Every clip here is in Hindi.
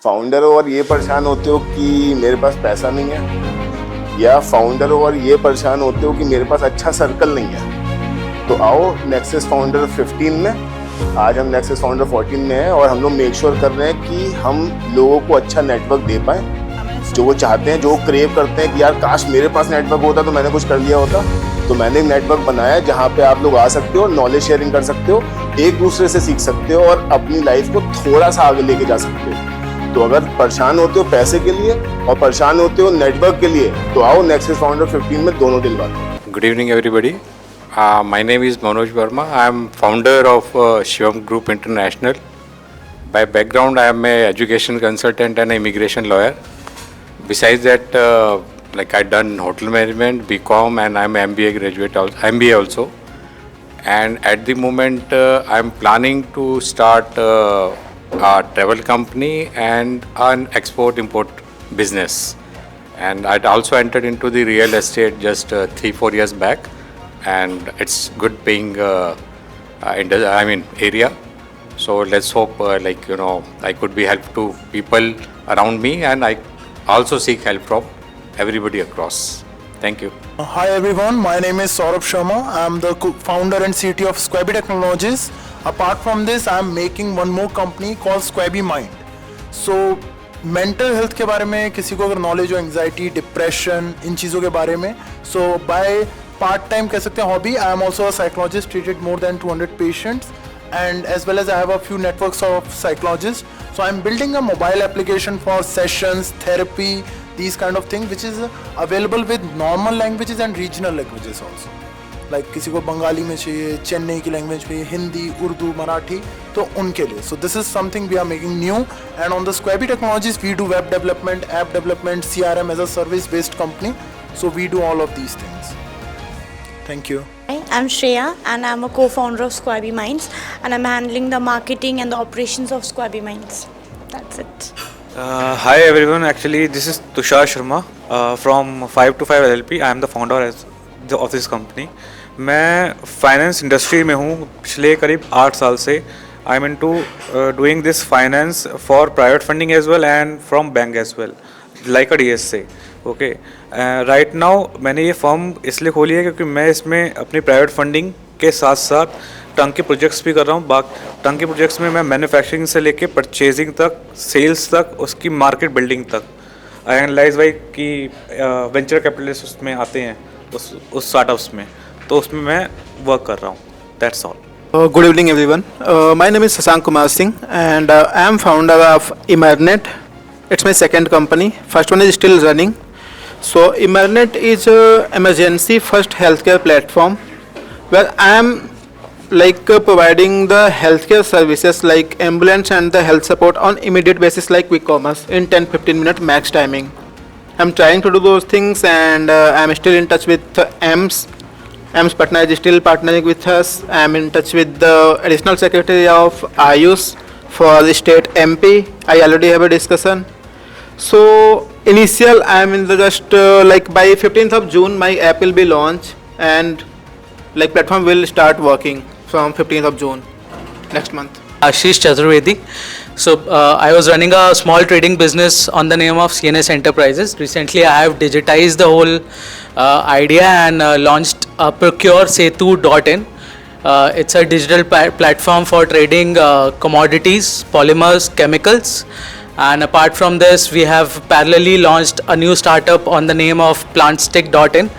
फाउंडर हो और ये परेशान होते हो कि मेरे पास पैसा नहीं है, या फाउंडर हो और ये परेशान होते हो कि मेरे पास अच्छा सर्कल नहीं है, तो आओ नेक्सस फाउंडर 15 में। आज हम नेक्सस फाउंडर 14 में हैं और हम लोग मेक श्योर कर रहे हैं कि हम लोगों को अच्छा नेटवर्क दे पाएँ, जो वो चाहते हैं, जो वो क्रेव करते हैं कि यार काश मेरे पास नेटवर्क होता तो मैंने कुछ कर लिया होता। तो मैंने एक नेटवर्क बनाया जहाँ पे आप लोग आ सकते हो, नॉलेज शेयरिंग कर सकते हो, एक दूसरे से सीख सकते हो और अपनी लाइफ को थोड़ा सा आगे लेके जा सकते हो। तो अगर परेशान होते हो पैसे के लिए और परेशान होते हो नेटवर्क के लिए, तो आओ नेक्सस फाउंडर 15 में दोनों दिलवाते। Good evening, everybody. My name is Manoj Verma. I am founder of Shivam Group International. By background, I am an education consultant and an immigration lawyer. Besides that, I done hotel management, BCom, and I am MBA graduate, MBA also. And at the moment, I am planning to start a travel company and an export-import business. And I'd also entered into the real estate just 3-4 years back, and it's good paying area. So let's hope I could be help to people around me, and I also seek help from everybody across. Thank you. Hi everyone, my name is Saurabh Sharma. I am the founder and CTO of Squabby Technologies. Apart from this, I am making one more company called Squabby Mind. So mental health के बारे में किसी को अगर नॉलेज हो, एंग्जाइटी, डिप्रेशन, इन चीज़ों के बारे में, सो बाय पार्ट टाइम कह सकते हैं hobby, I am also a psychologist, treated more than 200 patients, and as well as I have a few networks of psychologists. So I'm building a mobile application for sessions, therapy, these kind of things, which is available with normal languages and regional languages also. Like किसी को बंगाली में चाहिए, चेन्नई की लैंग्वेज में, हिंदी, उर्दू, मराठी, तो उनके लिए. So this is something we are making new, and on the Squabby Technologies we do web development, app development, CRM as a service based company. So we do all of these things. Thank you. Hi, I'm Shreya and I'm a co-founder of Squabby Minds, and I'm handling the marketing and the operations of Squabby Minds. That's it. Hi everyone, actually this is Tushar Sharma from 5 to 5 LLP. I am the founder of this company. मैं फाइनेंस इंडस्ट्री में हूँ पिछले करीब 8 साल से. I am into doing this finance for private funding as well and from bank as well, like a DSA. Okay, right now मैंने ये फर्म इसलिए खोली है क्योंकि मैं इसमें अपनी प्राइवेट फंडिंग के साथ साथ टंकी प्रोजेक्ट्स भी कर रहा हूँ. टंकी प्रोजेक्ट्स में मैं मैन्युफैक्चरिंग से लेके परचेजिंग तक, सेल्स तक, उसकी मार्केट बिल्डिंग तक, आई एनालाइज वाई कि वेंचर कैपिटलिस्ट उसमें आते हैं उस स्टार्टअप्स में, तो उसमें मैं वर्क कर रहा हूँ. That's all. Good evening everyone. My name is Sasank Kumar Singh and I am founder of Emernet. It's my second company. First one is still running. So Emernet is a emergency first healthcare platform where I am providing the healthcare services like ambulance and the health support on immediate basis like quick commerce in 10-15 minute max timing. I'm trying to do those things and I'm still in touch with AIMS. AIMS Patna is still partnering with us. I'm in touch with the additional secretary of Ayush for the state MP. I already have a discussion. So initial I'm in the just by 15th of June my app will be launched and platform will start working from 15th of June next month. Ashish Chaturvedi. So I was running a small trading business on the name of CNS Enterprises. Recently I have digitized the whole idea and launched procuresetu.in. It's a digital platform for trading commodities, polymers, chemicals. And apart from this, we have parallelly launched a new startup on the name of plantstick.in.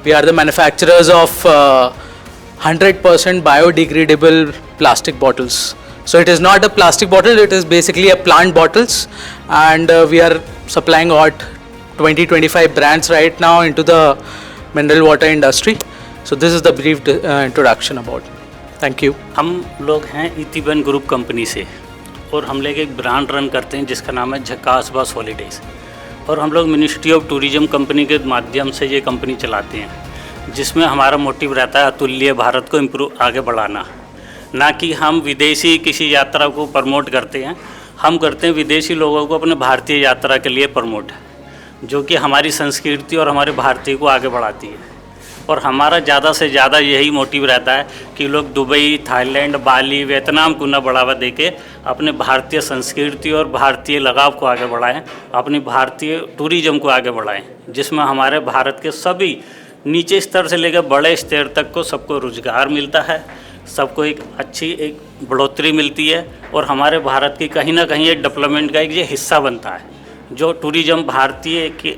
We are the manufacturers of 100% biodegradable plastic bottles. So it is not a plastic bottle, it is basically a plant bottles, and we are supplying 20-25 brands right now into the mineral water industry. So this is the brief introduction about it. Thank you. हम लोग हैं इतिबन ग्रुप कंपनी से और हम लोग एक ब्रांड रन करते हैं जिसका नाम है झकास बस हॉलीडेज़, और हम लोग मिनिस्ट्री ऑफ टूरिज्म कंपनी के माध्यम से ये कंपनी चलाते हैं, जिसमें हमारा मोटिव रहता है अतुल्य भारत को आगे बढ़ाना. ना कि हम विदेशी किसी यात्रा को प्रमोट करते हैं, हम करते हैं विदेशी लोगों को अपने भारतीय यात्रा के लिए प्रमोट, जो कि हमारी संस्कृति और हमारे भारतीय को आगे बढ़ाती है. और हमारा ज़्यादा से ज़्यादा यही मोटिव रहता है कि लोग दुबई, थाईलैंड, बाली, वियतनाम को न बढ़ावा देके अपने भारतीय संस्कृति और भारतीय लगाव को आगे बढ़ाएं, अपनी भारतीय टूरिज्म को आगे बढ़ाएं, जिसमें हमारे भारत के सभी नीचे स्तर से लेकर बड़े स्तर तक को सबको रोजगार मिलता है, सबको एक अच्छी एक बढ़ोतरी मिलती है और हमारे भारत की कहीं ना कहीं एक डेवलपमेंट का एक ये हिस्सा बनता है। जो टूरिज्म भारतीय की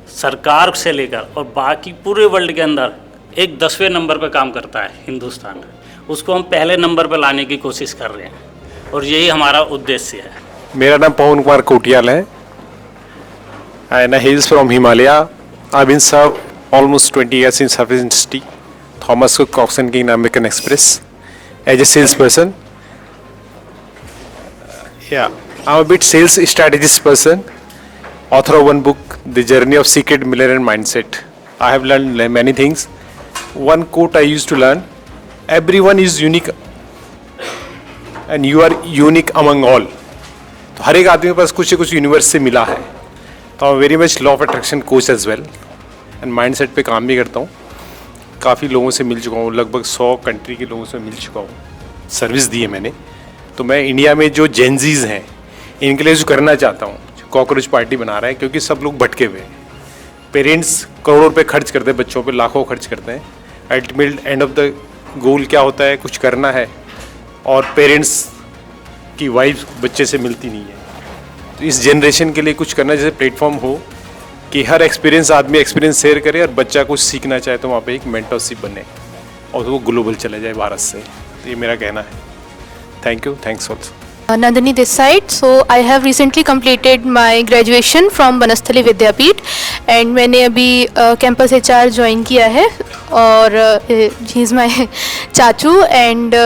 सरकार से लेकर और बाकी पूरे वर्ल्ड के अंदर एक 10वें नंबर पर काम करता है हिंदुस्तान, उसको हम पहले नंबर पर लाने की कोशिश कर रहे हैं और यही हमारा उद्देश्य है। मेरा नाम पवन कुमार कोटियाल है and I hails from Himalaya. I've been served almost 20 years in service industry, Thomas Cook, Cox & King, American Express, as a salesperson. Yeah, I'm a bit sales strategist person, author of one book, The Journey of Secret Millionaire Mindset. I have learned many things. One quote I used to learn, everyone is unique and you are unique among all. तो हर एक आदमी के पास कुछ न कुछ यूनिवर्स से मिला है। तो I very much law of attraction coach as well and mindset पे काम भी करता हूँ। काफ़ी लोगों से मिल चुका हूँ, लगभग 100 कंट्री के लोगों से मिल चुका हूँ, सर्विस दी है मैंने। तो मैं इंडिया में जो जेनजीज हैं इनके लिए जो करना चाहता हूँ, जो कॉकरोच पार्टी बना रहा है, क्योंकि सब लोग भटके हुए हैं। पेरेंट्स करोड़ों रुपये खर्च करते हैं बच्चों पे, लाखों खर्च करते हैं। Ultimate end of the goal क्या होता है, कुछ करना है और पेरेंट्स की वाइफ बच्चे से मिलती नहीं है। तो इस जनरेशन के लिए कुछ करना, जैसे प्लेटफॉर्म हो कि हर एक्सपीरियंस आदमी एक्सपीरियंस शेयर करे और बच्चा कुछ सीखना चाहे तो वहाँ पे एक मेंटरशिप बने और वो ग्लोबल चला जाए भारत से। तो ये मेरा कहना है। Thank you, thanks also. Nandini this side. So I have recently completed my graduation from Banasthali Vidyapeeth and मैंने अभी campus HR ज्वाइन किया है और he is my चाचू and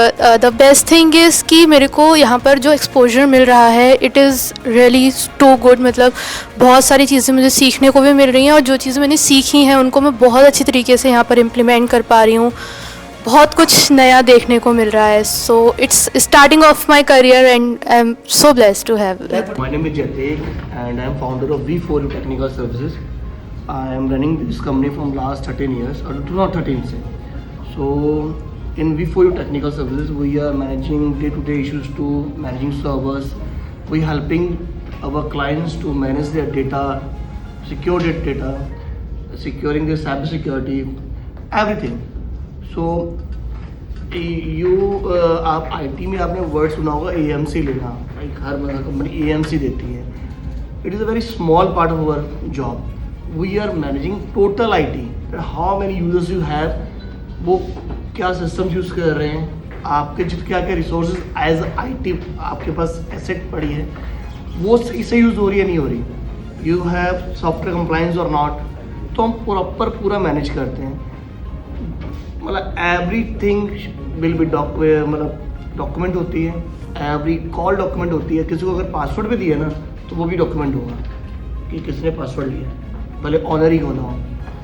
the best thing is कि मेरे को यहाँ पर जो exposure मिल रहा है it is really too good। मतलब बहुत सारी चीज़ें मुझे सीखने को भी मिल रही हैं और जो चीज़ें मैंने सीखी हैं उनको मैं बहुत अच्छी तरीके से यहाँ पर implement कर पा रही हूँ। बहुत कुछ नया देखने को मिल रहा है। So it's starting of my career and I am so blessed to have it. My name is Jatek and I am founder of V4U Technical Services. I am running this company from last 13 years, or not 13 से. So in V4U Technical Services we are managing day-to-day issues to managing servers. We helping our clients to manage their data, secure their data, securing their cyber security, everything. So आप IT में आपने वर्ड सुना होगा AMC लेना, लाइक हर कंपनी AMC देती है। It is a very small part of our job. We are managing total IT, how many users you have, वो क्या सिस्टम यूज़ कर रहे हैं, आपके क्या क्या रिसोर्सेज एज IT आपके पास एसेट पड़ी है, वो इससे यूज़ हो रही है नहीं हो रही, यू हैव सॉफ्टवेयर कंप्लायंस और नॉट। तो हम प्रॉपर पूरा मैनेज करते हैं। मतलब एवरीथिंग विल बी मतलब डॉक्यूमेंट होती है, एवरी कॉल डॉक्यूमेंट होती है। किसी को अगर पासवर्ड भी दिया ना तो वो भी डॉक्यूमेंट होगा कि किसने पासवर्ड लिया, भले ऑनर ही होना हो।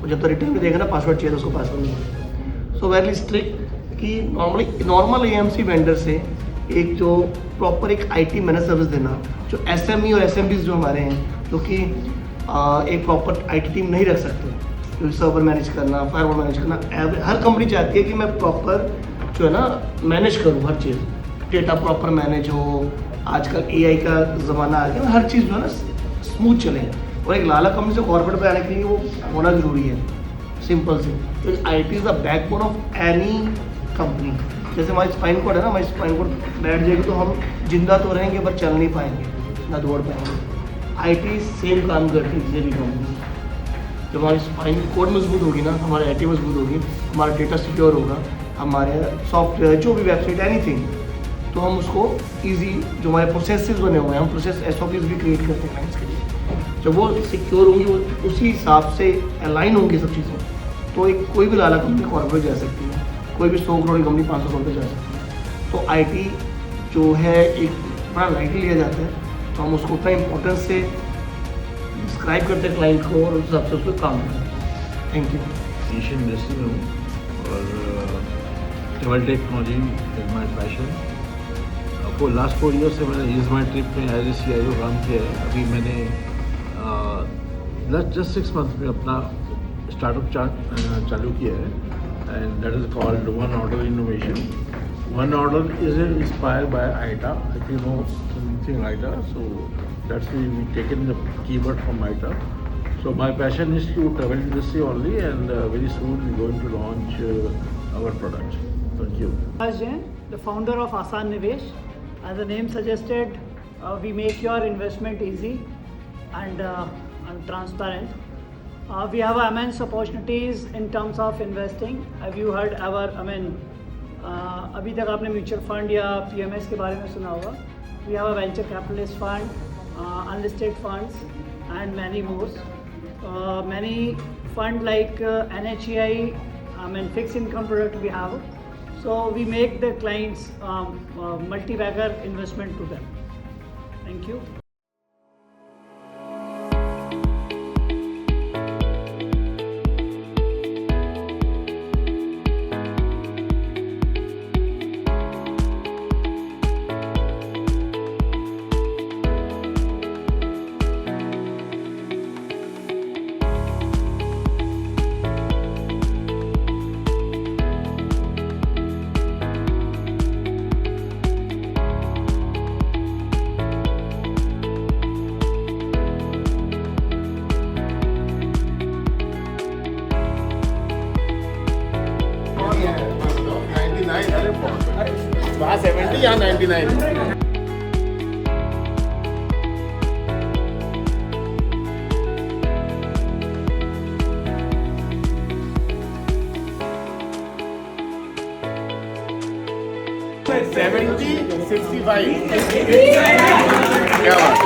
और जब तक रिटर्न में देगा ना पासवर्ड चाहिए तो उसको पासवर्ड नहीं मिलेगा। सो वेरी स्ट्रिक्ट कि नॉर्मल AMC वेंडर से एक जो प्रॉपर एक IT मैनेज सर्विस देना, जो SME और SMBs जो हमारे हैं, जो कि एक प्रॉपर IT टीम नहीं रख सकते, सर्वर मैनेज करना, फायरवॉल मैनेज करना, हर कंपनी चाहती है कि मैं प्रॉपर जो है ना मैनेज करूँ हर चीज़, डेटा प्रॉपर मैनेज हो। आजकल AI का ज़माना आ गया, हर चीज़ जो है ना स्मूथ चले। और एक लाला कंपनी से कॉर्पोरेट पे आने के लिए वो होना ज़रूरी है, सिंपल से। तो IT is the backbone of any company. जैसे हमारी स्पाइन कोड है ना, हमारी स्पाइन कोड बैठ जाएगी तो हम जिंदा तो रहेंगे पर चल नहीं पाएंगे, ना दौड़ पाएंगे। IT सेम काम करती है किसी भी कंपनी। जब हमारी स्पाइन कोड मजबूत होगी ना, हमारी IT मजबूत होगी, हमारा डेटा सिक्योर होगा, हमारे सॉफ्टवेयर जो भी वेबसाइट एनीथिंग, तो हम उसको इजी, जो हमारे प्रोसेसेस बने हुए हैं, हम प्रोसेस SOPs भी क्रिएट करते हैं क्लाइंट्स के लिए। जब वो सिक्योर होंगी, वो उसी हिसाब से अलाइन होंगी सब चीज़ें, तो एक कोई भी लाला कंपनी कॉर्पोरेट जा सकती है, कोई भी 100 करोड़ की कंपनी 500 करोड़ पर जा सकती है। तो IT जो है एक बड़ा लाइटली लिया जाता है, तो हम उसको उतना इम्पोर्टेंस से डिस्क्राइब करते हैं क्लाइंट को और उस हिसाब से उसको काम करते हैं। Thank you. एशियन इंडस्ट्री में हूँ और travel technology is my passion. आपको लास्ट 4 ईयर से मैंने इज माई ट्रिप में एज ए CIO काम किया है। अभी मैंने जस्ट 6 मंथ में अपना स्टार्टअप चालू किया है and that is called one order innovation. One order is inspired by Aita. If you know something Aita, so that's we taken the keyword from Aita. So my passion is to travel industry only, and very soon we're going to launch our product. Thank you. Prakash Jain, the founder of Asan Nivesh. As the name suggested, we make your investment easy and transparent. We have immense opportunities in terms of investing. Have you heard our, अभी तक आपने म्यूचुअल फंड या PMS के बारे में सुना होगा. We have a venture capitalist fund, unlisted funds, and many more. Many fund like NHEI, fixed income product we have. So we make the clients multi-bagger investment to them. Thank you. वहाँ 70 यहाँ 99. $70, $65. क्या बात?